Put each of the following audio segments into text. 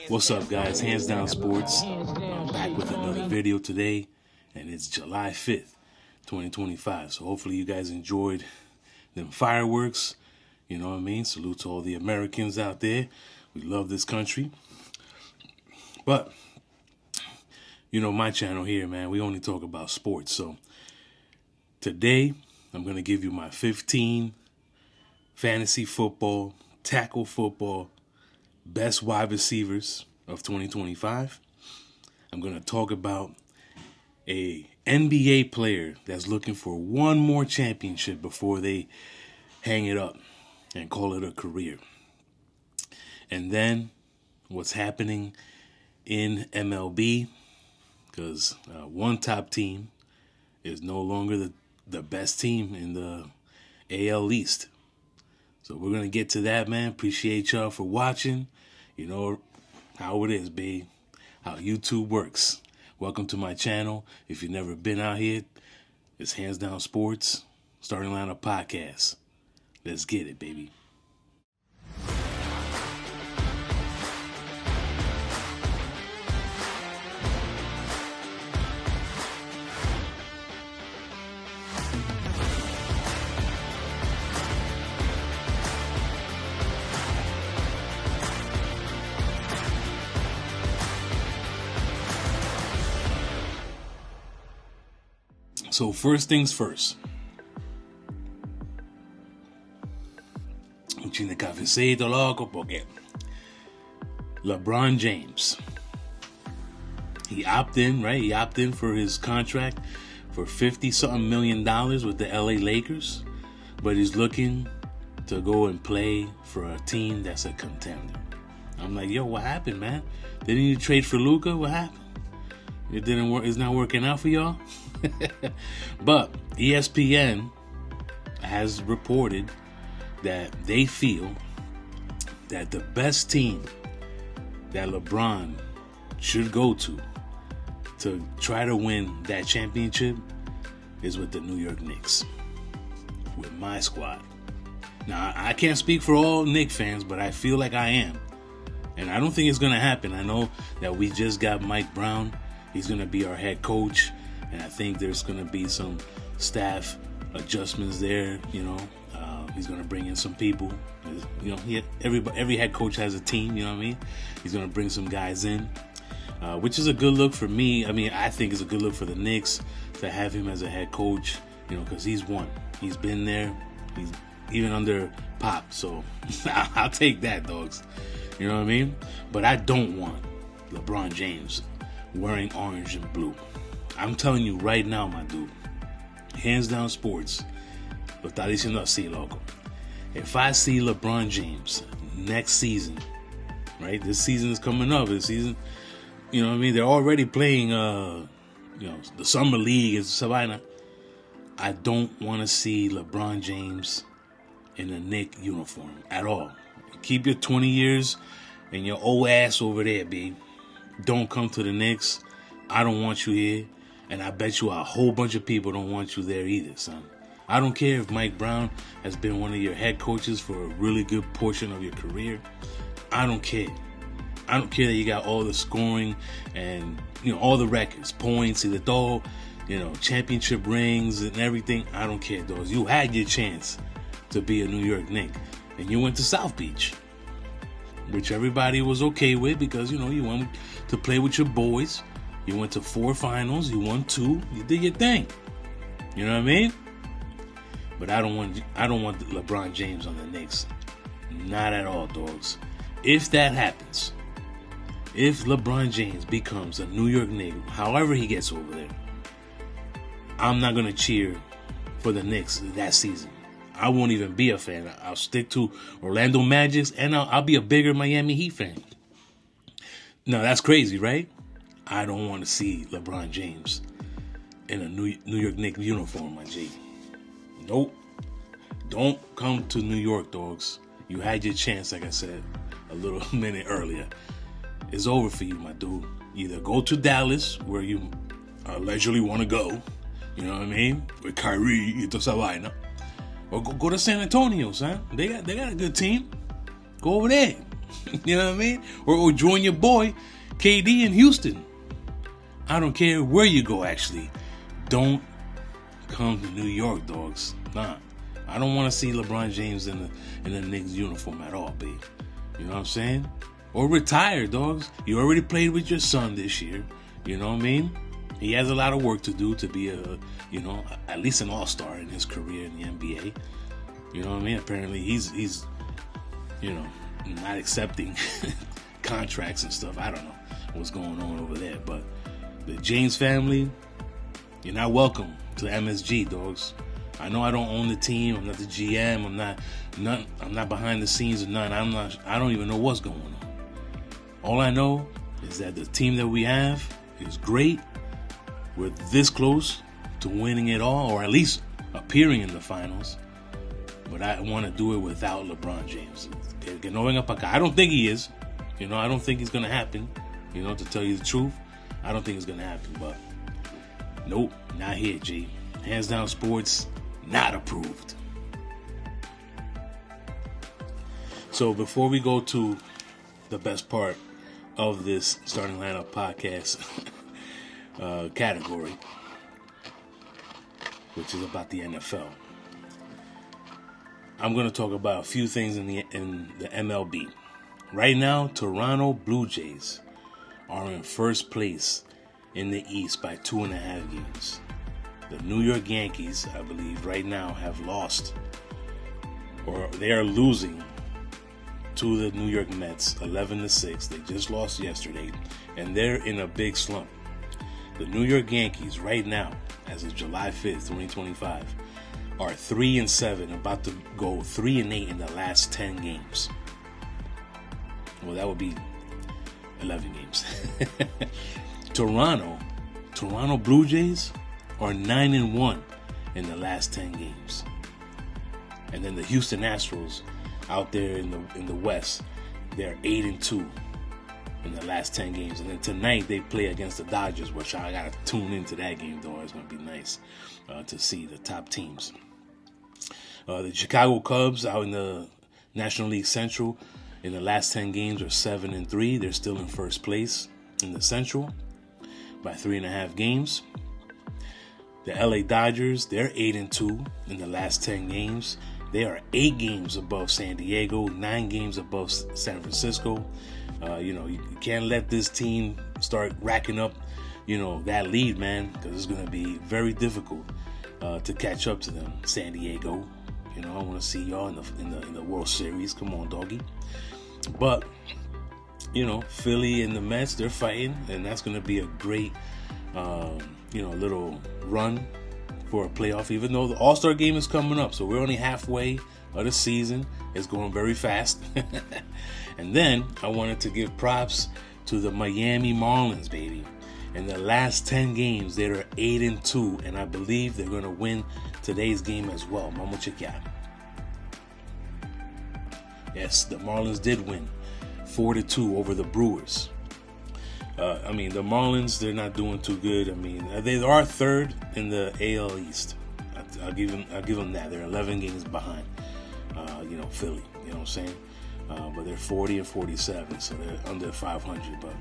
What's up, guys? Hands Down Sports. I'm back with another video today, and it's July 5th, 2025. So hopefully you guys enjoyed them fireworks. You know what I mean? Salute to all the Americans out there. We love this country. But, you know, my channel here, man, we only talk about sports. So today, I'm going to give you my 15 fantasy football, tackle football, best wide receivers of 2025. I'm going to talk about a NBA player that's looking for one more championship before they hang it up and call it a career. And then what's happening in MLB, because one top team is no longer the best team in the AL East. So we're going to get to that, man. Appreciate y'all for watching. You know how it is, babe. How YouTube works. Welcome to my channel. If you've never been out here, it's Hands Down Sports, Starting Lineup Podcast. Let's get it, baby. So first things first. Un chin de cafecito, loco, porque LeBron James, he opted in, right? He opted in for his contract for $50-something million with the LA Lakers, but he's looking to go and play for a team that's a contender. I'm like, yo, what happened, man? Didn't you trade for Luka? What happened? It didn't work. It's not working out for y'all. But ESPN has reported that they feel that the best team that LeBron should go to try to win that championship is with the New York Knicks, with my squad. Now, I can't speak for all Knicks fans, but I feel like I am. And I don't think it's going to happen. I know that we just got Mike Brown. He's going to be our head coach. And I think there's going to be some staff adjustments there. You know, he's going to bring in some people. You know, every head coach has a team. You know what I mean? He's going to bring some guys in, which is a good look for me. I mean, I think it's a good look for the Knicks to have him as a head coach. You know, because he's won. He's been there. He's even under Pop. So I'll take that, dogs. You know what I mean? But I don't want LeBron James wearing orange and blue. I'm telling you right now, my dude, Hands Down Sports, lo está diciendo así, loco. If I see LeBron James next season, right? This season is coming up. This season, you know what I mean? They're already playing, you know, the Summer League is Savannah. I don't want to see LeBron James in a Knick uniform at all. Keep your 20 years and your old ass over there, babe. Don't come to the Knicks. I don't want you here. And I bet you a whole bunch of people don't want you there either, son. I don't care if Mike Brown has been one of your head coaches for a really good portion of your career. I don't care. I don't care that you got all the scoring and, you know, all the records, points, y de todo, you know, championship rings and everything. I don't care, those. You had your chance to be a New York Knick. And you went to South Beach, which everybody was okay with because, you know, you went to play with your boys. You went to 4 finals. You won 2. You did your thing. You know what I mean? But I don't want LeBron James on the Knicks. Not at all, dogs. If that happens, if LeBron James becomes a New York Knick, however he gets over there, I'm not going to cheer for the Knicks that season. I won't even be a fan. I'll stick to Orlando Magic, and I'll be a bigger Miami Heat fan. No, that's crazy, right? I don't want to see LeBron James in a New York Knicks uniform, my G. Nope. Don't come to New York, dogs. You had your chance, like I said a little minute earlier. It's over for you, my dude. Either go to Dallas, where you allegedly want to go, you know what I mean, with Kyrie y toda esa vaina, or go to San Antonio, son. They got a good team. Go over there. You know what I mean? Or join your boy, KD in Houston. I don't care where you go, actually. Don't come to New York, dogs. Nah. I don't want to see LeBron James in the Knicks uniform at all, babe. You know what I'm saying? Or retire, dogs. You already played with your son this year. You know what I mean? He has a lot of work to do to be at least an all-star in his career in the NBA. You know what I mean? Apparently he's not accepting contracts and stuff. I don't know what's going on over there. But the James family, you're not welcome to MSG, dogs. I know I don't own the team. I'm not the GM. I'm not behind the scenes or none. I don't even know what's going on. All I know is that the team that we have is great. We're this close to winning it all, or at least appearing in the finals. But I want to do it without LeBron James. I don't think he is. I don't think it's going to happen. To tell you the truth, I don't think it's going to happen. But nope, not here, G. Hands down sports, not approved. So before we go to the best part of this Starting Lineup podcast category, which is about the NFL, I'm going to talk about a few things in the MLB. Right now, Toronto Blue Jays are in first place in the East by 2.5 games. The New York Yankees, I believe, right now have lost, or they are losing to the New York Mets 11-6. They just lost yesterday, and they're in a big slump. The New York Yankees right now, as of July 5th, 2025, are 3-7, about to go 3-8 in the last 10 games. Well, that would be 11 games. Toronto Blue Jays are 9-1 in the last 10 games. And then the Houston Astros out there in the West, they're 8-2 in the last 10 games. And then tonight they play against the Dodgers, which I got to tune into that game, though. It's going to be nice to see the top teams. The Chicago Cubs out in the National League Central in the last 10 games are 7-3. They're still in first place in the Central by 3.5 games. The LA Dodgers, they're 8-2 in the last 10 games. They are 8 games above San Diego, 9 games above San Francisco. You can't let this team start racking up, that lead, man, because it's going to be very difficult to catch up to them. San Diego, I want to see y'all in the World Series. Come on, doggy. But Philly and the Mets, they're fighting, and that's going to be a great, little run for a playoff. Even though the All-Star game is coming up, so we're only halfway of the season. It's going very fast. And then I wanted to give props to the Miami Marlins, baby. In the last 10 games, they're 8-2, and I believe they're going to win today's game as well. Vamos chequear. Yes, the Marlins did win 4-2 over the Brewers. The Marlins, they're not doing too good. They are third in the AL East. I'll give them that. They're 11 games behind, Philly. You know what I'm saying? But they're 40-47, so they're under 500. But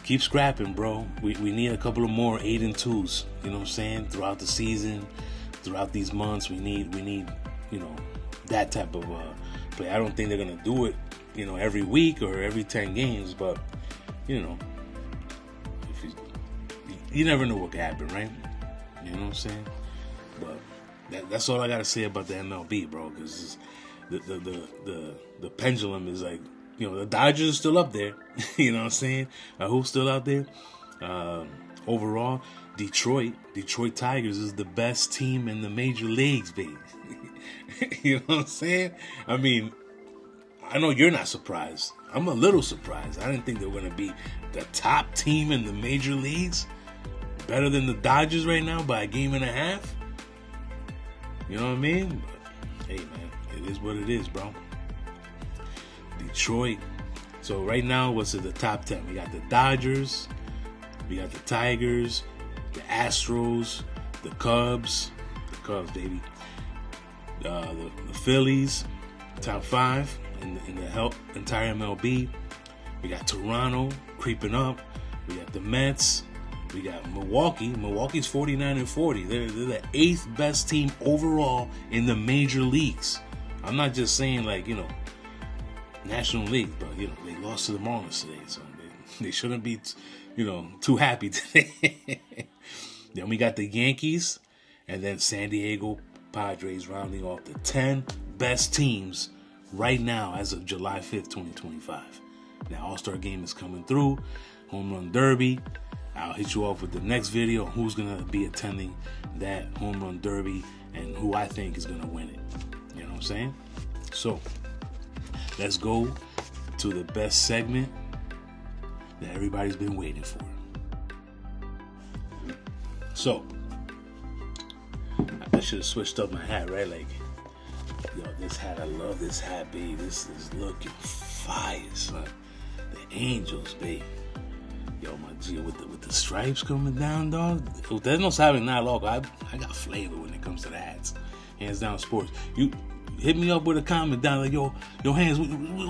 keep scrapping, bro. We need a couple of more 8-2s. You know what I'm saying? Throughout the season, throughout these months, we need that type of play. I don't think they're gonna do it, every week or every 10 games, but if you never know what can happen, right? You know what I'm saying? But that's all I gotta say about the MLB, bro. Because the pendulum is like, the Dodgers are still up there. You know what I'm saying? Who's still out there? Overall, Detroit Tigers is the best team in the major leagues, baby. You know what I'm saying? I know you're not surprised. I'm a little surprised. I didn't think they were going to be the top team in the major leagues. Better than the Dodgers right now by 1.5 games. You know what I mean? But, hey, man, it is what it is, bro. Detroit. So right now, what's in the top 10? We got the Dodgers. We got the Tigers. The Astros. The Cubs. The Cubs, baby. The Phillies, top 5. in the entire MLB. We got Toronto creeping up. We got the Mets. We got Milwaukee. Milwaukee's 49-40. They're the 8th best team overall in the major leagues. I'm not just saying like, National League, but they lost to the Marlins today, so they shouldn't be, too happy today. Then we got the Yankees, and then San Diego Padres rounding off the 10 best teams right now as of July 5th, 2025. Now, All-Star Game is coming through, Home Run Derby. I'll hit you off with the next video on who's going to be attending that Home Run Derby and who I think is going to win it. You know what I'm saying? So, let's go to the best segment that everybody's been waiting for. So, I should have switched up my hat, right? Like, this hat, I love this hat, babe. This is looking fire, son. The Angels, babe. My G, with the stripes coming down, dog. There's no sabe nada loco. I got flavor when it comes to the hats. Hands down sports. You hit me up with a comment down like, yo, Hands,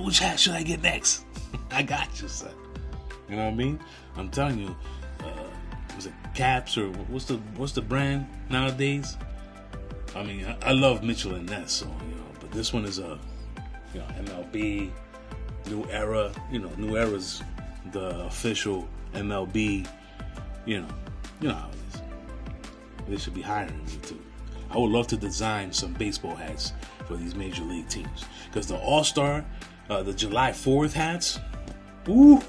which hat should I get next? I got you, son. You know what I mean? I'm telling you, was it Caps or what's the brand nowadays? I mean, I love Mitchell and Ness, so but this one is a MLB New Era. New Era's the official MLB. You know how it is. They should be hiring me too. I would love to design some baseball hats for these major league teams, because the All-Star, the July 4th hats, ooh,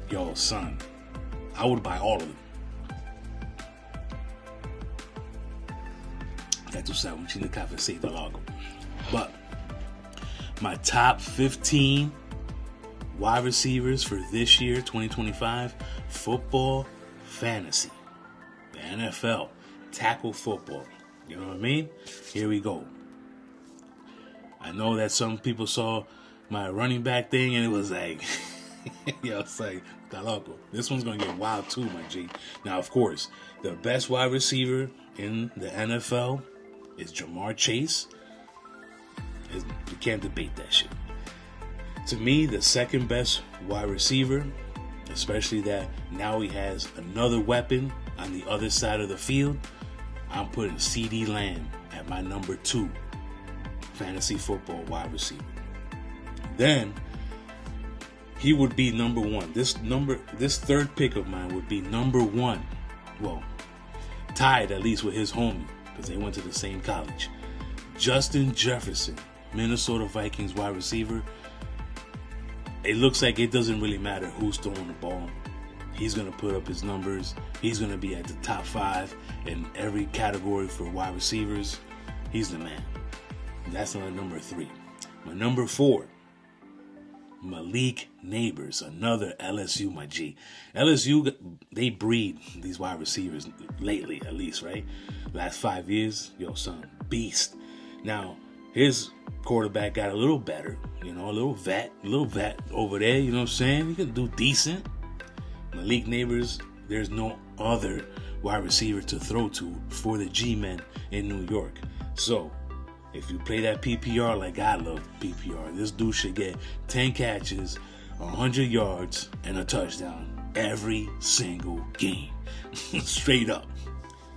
yo, son, I would buy all of them. Ya tú sabes, un chile cafecito loco. But my top 15 wide receivers for this year, 2025, football fantasy, the NFL, tackle football. You know what I mean? Here we go. I know that some people saw my running back thing and it was like, it's like, está loco. This one's going to get wild too, my G. Now, of course, the best wide receiver in the NFL is Jamar Chase. You can't debate that shit. To me, the second best wide receiver, especially that now he has another weapon on the other side of the field, I'm putting CeeDee Lamb at my number 2 fantasy football wide receiver. Then he would be number 1. This third pick of mine would be number 1. Well, tied at least with his homie, because they went to the same college. Justin Jefferson, Minnesota Vikings wide receiver. It looks like it doesn't really matter who's throwing the ball. He's going to put up his numbers. He's going to be at the top 5 in every category for wide receivers. He's the man. That's my number 3. My number 4, Malik Neighbors, another LSU, my G. LSU, they breed these wide receivers lately, at least, right? Last 5 years, yo, son, beast. Now, his quarterback got a little better, a little vet over there, you know what I'm saying? He can do decent. Malik Neighbors, there's no other wide receiver to throw to for the G-men in New York. So, if you play that PPR like I love PPR, this dude should get 10 catches, 100 yards, and a touchdown every single game. Straight up.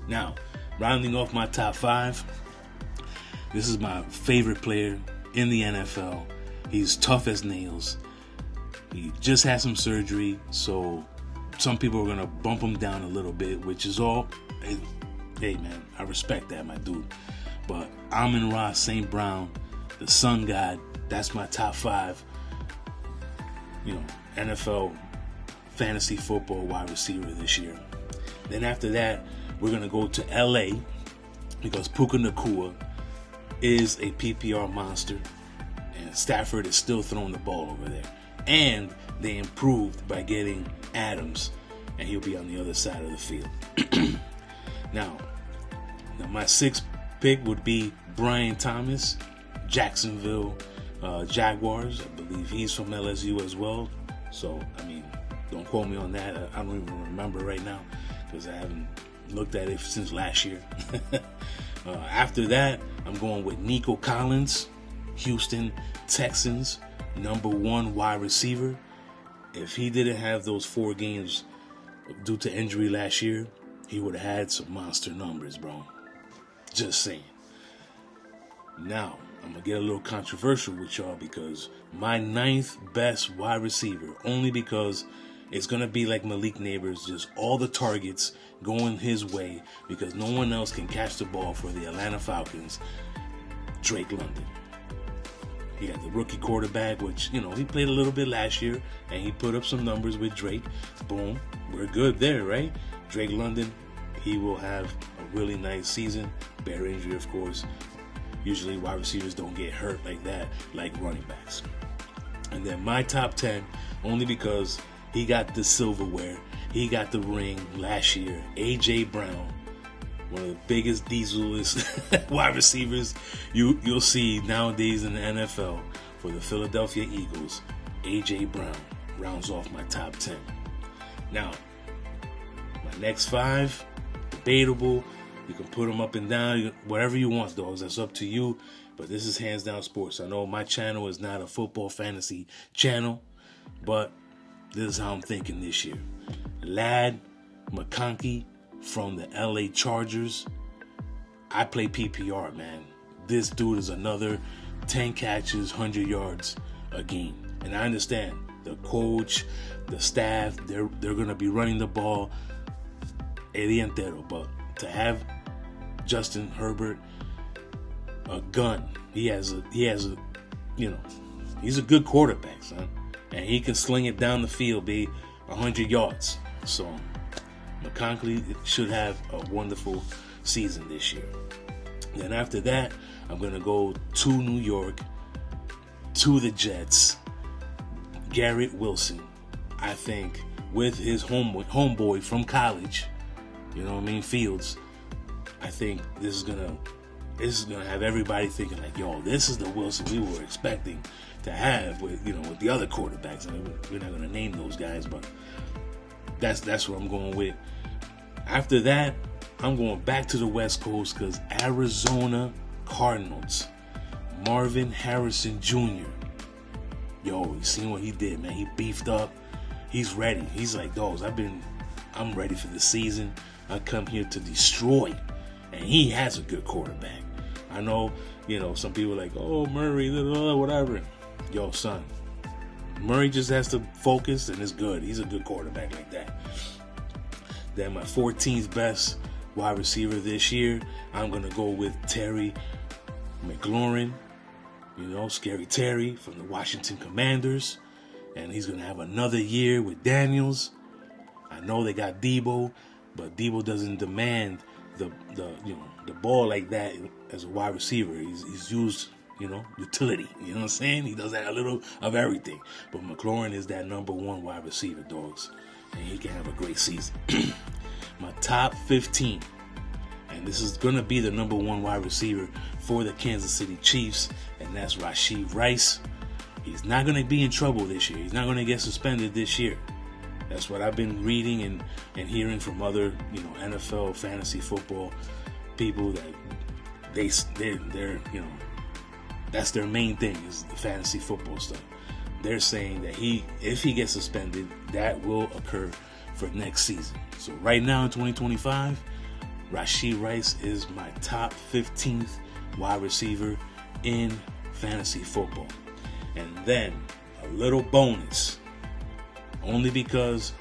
Now, rounding off my top 5, this is my favorite player in the NFL. He's tough as nails. He just had some surgery, so some people are going to bump him down a little bit, which is all. Hey, man, I respect that, my dude. But Amon-Ra St. Brown, the Sun God, that's my top 5, NFL fantasy football wide receiver this year. Then after that, we're going to go to LA, because Puka Nacua is a PPR monster, and Stafford is still throwing the ball over there. And they improved by getting Adams, and he'll be on the other side of the field. Now my 6th pick would be Brian Thomas, Jacksonville Jaguars. I believe he's from LSU as well. So, don't quote me on that. I don't even remember right now, because I haven't looked at it since last year. After that, I'm going with Nico Collins, Houston Texans number one wide receiver. If he didn't have those 4 games due to injury last year, he would have had some monster numbers, bro. Just saying. Now, I'm going to get a little controversial with y'all because my 9th best wide receiver, only because it's going to be like Malik Neighbors, just all the targets going his way because no one else can catch the ball for the Atlanta Falcons, Drake London. He got the rookie quarterback, which, he played a little bit last year, and he put up some numbers with Drake. Boom. We're good there, right? Drake London, he will have a really nice season. Bare injury, of course. Usually wide receivers don't get hurt like that, like running backs. And then my top 10, only because he got the silverware, he got the ring last year, A.J. Brown. One of the biggest dieselist wide receivers you'll see nowadays in the NFL for the Philadelphia Eagles. A.J. Brown rounds off my top 10. Now, my next 5, debatable. You can put them up and down, whatever you want, dogs. That's up to you. But this is Hands Down Sports. I know my channel is not a football fantasy channel, but this is how I'm thinking this year. Ladd McConkey from the LA Chargers. I play PPR, man. This dude is another 10 catches, 100 yards a game. And I understand the coach, the staff, they're going to be running the ball el entero. But to have Justin Herbert, a gun, he has a he's a good quarterback, son. And he can sling it down the field, be 100 yards. So McConkey should have a wonderful season this year. Then after that, I'm going to go to New York, to the Jets. Garrett Wilson, I think, with his homeboy from college, Fields, I think this is gonna have everybody thinking like, yo, this is the Wilson we were expecting to have with the other quarterbacks. I mean, we're not gonna name those guys, but that's what I'm going with. After that, I'm going back to the West Coast because Arizona Cardinals, Marvin Harrison Jr. Yo, you seen what he did, man? He beefed up. He's ready. He's like, dogs, I'm ready for the season. I come here to destroy. And he has a good quarterback. I know, some people are like, oh, Murray, whatever. Yo, son, Murray just has to focus and it's good. He's a good quarterback like that. Then my 14th best wide receiver this year, I'm going to go with Terry McLaurin. Scary Terry from the Washington Commanders. And he's going to have another year with Daniels. I know they got Debo, but Debo doesn't demand the ball like that as a wide receiver. He's used, utility. You know what I'm saying? He does that a little of everything. But McLaurin is that number 1 wide receiver, dogs. And he can have a great season. My top 15. And this is going to be the number 1 wide receiver for the Kansas City Chiefs. And that's Rashee Rice. He's not going to be in trouble this year. He's not going to get suspended this year. That's what I've been reading and hearing from other, NFL fantasy football people that they're that's their main thing is the fantasy football stuff. They're saying that if he gets suspended, that will occur for next season. So right now in 2025, Rashee Rice is my top 15th wide receiver in fantasy football. And then a little bonus, only because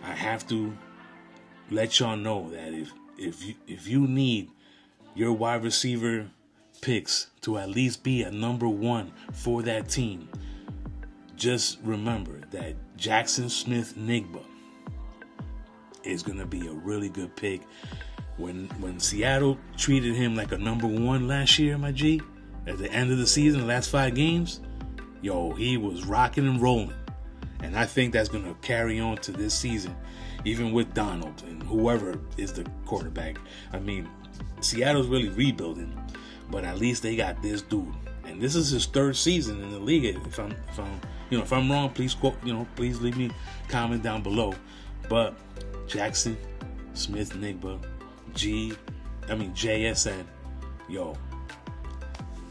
I have to let y'all know that if you need your wide receiver picks to at least be a number 1 for that team, just remember that Jackson Smith-Njigba is going to be a really good pick. When Seattle treated him like a number 1 last year, my G, at the end of the season, the last 5 games, yo, he was rocking and rolling. And I think that's going to carry on to this season, even with Donald and whoever is the quarterback. I mean, Seattle's really rebuilding, but at least they got this dude. And this is his 3rd season in the league. If I'm wrong, please please leave me a comment down below. But Jackson Smith-Njigba, JSN, yo,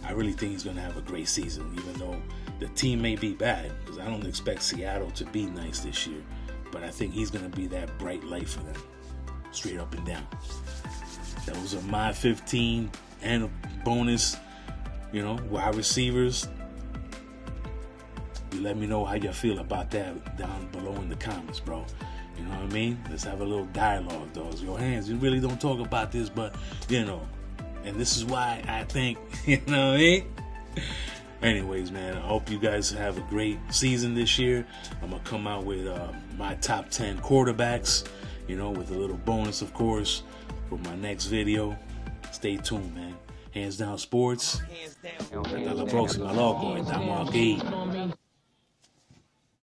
I really think he's going to have a great season, even though the team may be bad, because I don't expect Seattle to be nice this year, but I think he's going to be that bright light for them, straight up and down. Those are my 15 and a bonus, wide receivers. You let me know how you feel about that down below in the comments, bro. You know what I mean? Let's have a little dialogue, dogs. Your hands, you really don't talk about this, but, and this is why I think, you know what I mean? Anyways, man, I hope you guys have a great season this year. I'm going to come out with my top 10 quarterbacks, with a little bonus, of course, for my next video. Stay tuned, man. Hands Down Sports. Hasta la próxima, loco. Estamos aquí.